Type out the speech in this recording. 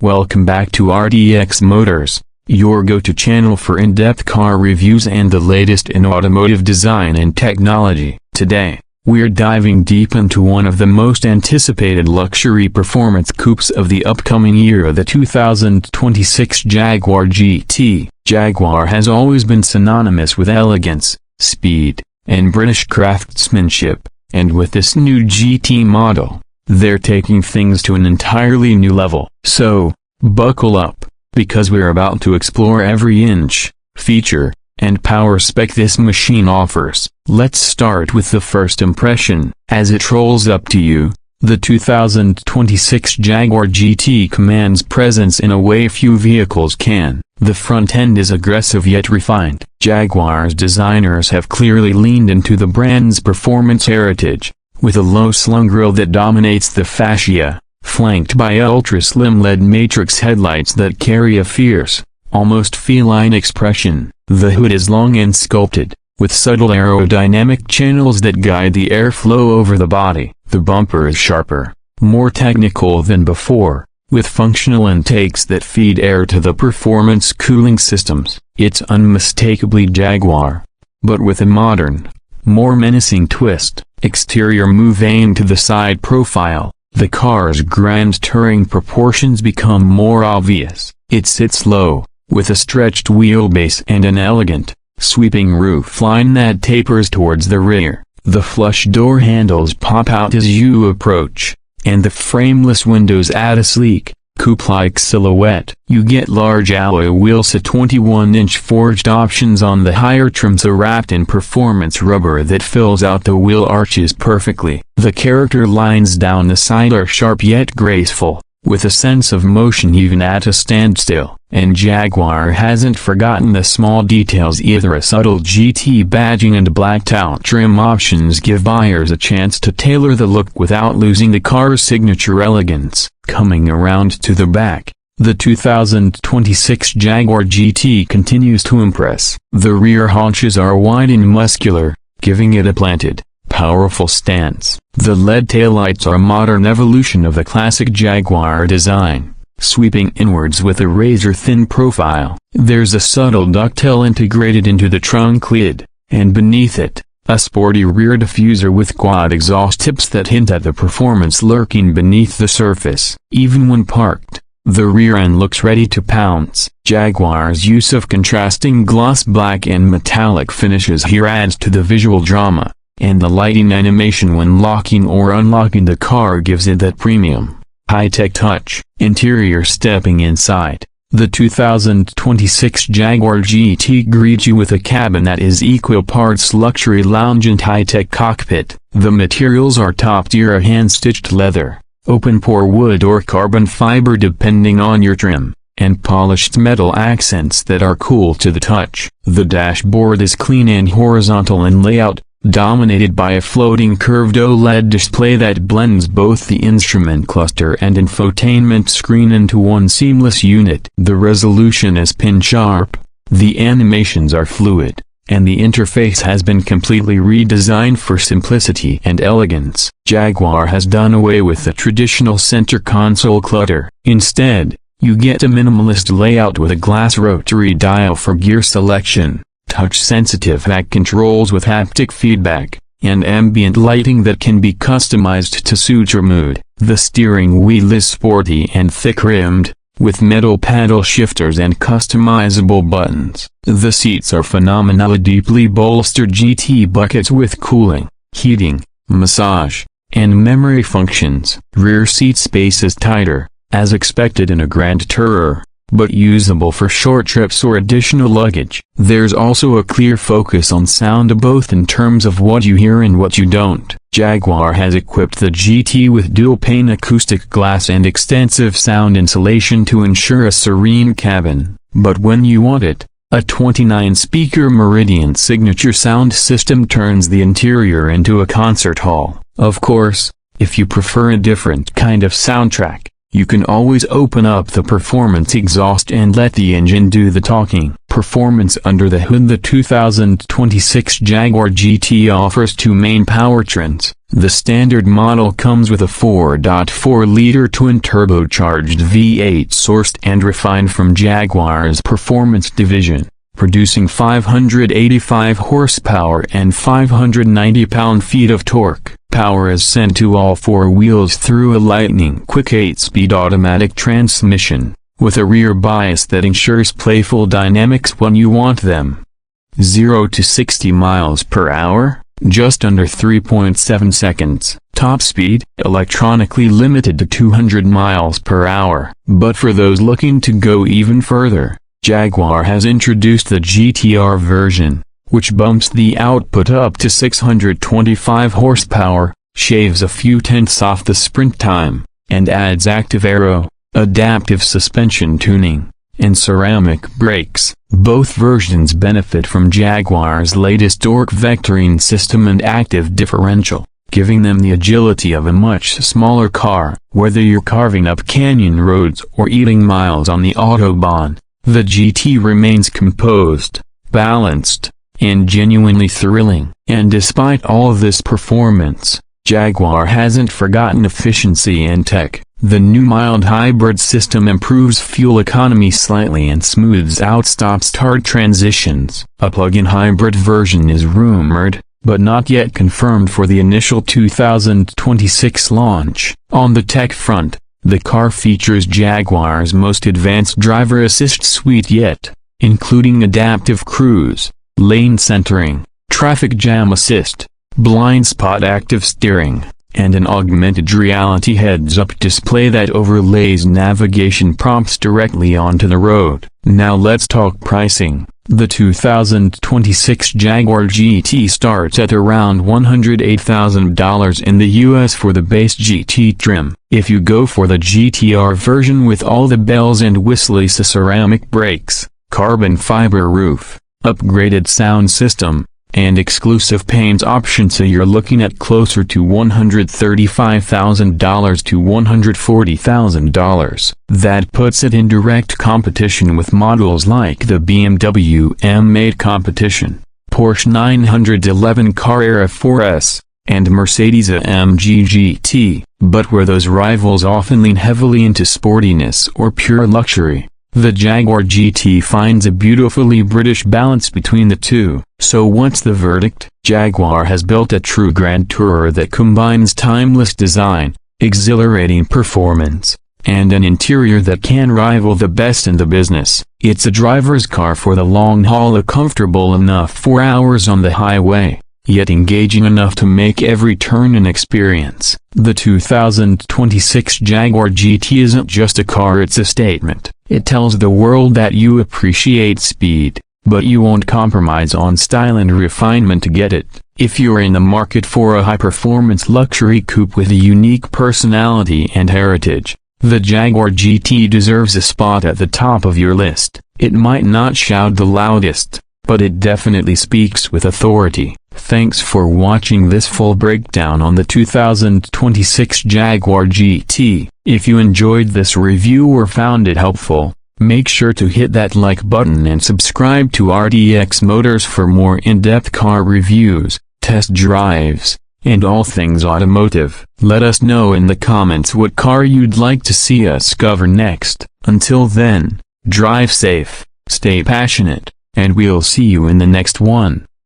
Welcome back to RDX Motors, your go-to channel for in-depth car reviews and the latest in automotive design and technology. Today, we're diving deep into one of the most anticipated luxury performance coupes of the upcoming year, the 2026 Jaguar GT. Jaguar has always been synonymous with elegance, speed, and British craftsmanship, and with this new GT model, they're taking things to an entirely new level. So, buckle up, because we're about to explore every inch, feature, and power spec this machine offers. Let's start with the first impression. As it rolls up to you, the 2026 Jaguar GT commands presence in a way few vehicles can. The front end is aggressive yet refined. Jaguar's designers have clearly leaned into the brand's performance heritage, with a low-slung grille that dominates the fascia, flanked by ultra-slim LED matrix headlights that carry a fierce, almost feline expression. The hood is long and sculpted, with subtle aerodynamic channels that guide the airflow over the body. The bumper is sharper, more technical than before, with functional intakes that feed air to the performance cooling systems. It's unmistakably Jaguar, but with a modern, more menacing twist. Exterior moving to the side profile, the car's grand touring proportions become more obvious. It sits low, with a stretched wheelbase and an elegant, sweeping roofline that tapers towards the rear. The flush door handles pop out as you approach, and the frameless windows add a sleek, coupe-like silhouette. You get large alloy wheels, a 21-inch forged options on the higher trims, are wrapped in performance rubber that fills out the wheel arches perfectly. The character lines down the side are sharp yet graceful, with a sense of motion even at a standstill. And Jaguar hasn't forgotten the small details either. A subtle GT badging and blacked-out trim options give buyers a chance to tailor the look without losing the car's signature elegance. Coming around to the back, the 2026 Jaguar GT continues to impress. The rear haunches are wide and muscular, giving it a planted, powerful stance. The LED taillights are a modern evolution of the classic Jaguar design, sweeping inwards with a razor-thin profile. There's a subtle ducktail integrated into the trunk lid, and beneath it, a sporty rear diffuser with quad exhaust tips that hint at the performance lurking beneath the surface. Even when parked, the rear end looks ready to pounce. Jaguar's use of contrasting gloss black and metallic finishes here adds to the visual drama, and the lighting animation when locking or unlocking the car gives it that premium, high-tech touch. Interior. Stepping inside, the 2026 Jaguar GT greets you with a cabin that is equal parts luxury lounge and high-tech cockpit. The materials are top-tier, hand-stitched leather, open-pore wood or carbon fiber depending on your trim, and polished metal accents that are cool to the touch. The dashboard is clean and horizontal in layout, dominated by a floating curved OLED display that blends both the instrument cluster and infotainment screen into one seamless unit. The resolution is pin-sharp, the animations are fluid, and the interface has been completely redesigned for simplicity and elegance. Jaguar has done away with the traditional center console clutter. Instead, you get a minimalist layout with a glass rotary dial for gear selection, touch-sensitive back controls with haptic feedback, and ambient lighting that can be customized to suit your mood. The steering wheel is sporty and thick-rimmed, with metal paddle shifters and customizable buttons. The seats are phenomenally deeply bolstered GT buckets with cooling, heating, massage, and memory functions. Rear seat space is tighter, as expected in a grand tourer, but usable for short trips or additional luggage. There's also a clear focus on sound, both in terms of what you hear and what you don't. Jaguar has equipped the GT with dual-pane acoustic glass and extensive sound insulation to ensure a serene cabin, but when you want it, a 29-speaker Meridian signature sound system turns the interior into a concert hall. Of course, if you prefer a different kind of soundtrack, you can always open up the performance exhaust and let the engine do the talking. Performance under the hood. The 2026 Jaguar GT offers two main powertrains. The standard model comes with a 4.4-liter twin-turbocharged V8 sourced and refined from Jaguar's performance division, producing 585 horsepower and 590 pound-feet of torque. Power is sent to all four wheels through a lightning-quick 8-speed automatic transmission, with a rear bias that ensures playful dynamics when you want them. 0 to 60 miles per hour, just under 3.7 seconds. Top speed, electronically limited to 200 miles per hour. But for those looking to go even further, Jaguar has introduced the GTR version, which bumps the output up to 625 horsepower, shaves a few tenths off the sprint time, and adds active aero, adaptive suspension tuning, and ceramic brakes. Both versions benefit from Jaguar's latest torque vectoring system and active differential, giving them the agility of a much smaller car. Whether you're carving up canyon roads or eating miles on the Autobahn, the GT remains composed, balanced, and genuinely thrilling. And despite all of this performance, Jaguar hasn't forgotten efficiency and tech. The new mild hybrid system improves fuel economy slightly and smooths out stop-start transitions. A plug-in hybrid version is rumored, but not yet confirmed for the initial 2026 launch. On the tech front, the car features Jaguar's most advanced driver assist suite yet, including adaptive cruise, lane centering, traffic jam assist, blind spot active steering, and an augmented reality heads-up display that overlays navigation prompts directly onto the road. Now let's talk pricing. The 2026 Jaguar GT starts at around $108,000 in the US for the base GT trim. If you go for the GTR version with all the bells and whistles, ceramic brakes, carbon fiber roof, upgraded sound system, and exclusive paint options, so you're looking at closer to $135,000 to $140,000. That puts it in direct competition with models like the BMW M8 competition, Porsche 911 Carrera 4S, and Mercedes-AMG GT. But where those rivals often lean heavily into sportiness or pure luxury, the Jaguar GT finds a beautifully British balance between the two. So what's the verdict? Jaguar has built a true grand tourer that combines timeless design, exhilarating performance, and an interior that can rival the best in the business. It's a driver's car for the long haul, a comfortable enough 4 hours on the highway, yet engaging enough to make every turn an experience. The 2026 Jaguar GT isn't just a car, it's a statement. It tells the world that you appreciate speed, but you won't compromise on style and refinement to get it. If you're in the market for a high-performance luxury coupe with a unique personality and heritage, the Jaguar GT deserves a spot at the top of your list. It might not shout the loudest, but it definitely speaks with authority. Thanks for watching this full breakdown on the 2026 Jaguar GT. If you enjoyed this review or found it helpful, make sure to hit that like button and subscribe to RDX Motors for more in-depth car reviews, test drives, and all things automotive. Let us know in the comments what car you'd like to see us cover next. Until then, drive safe, stay passionate, and we'll see you in the next one.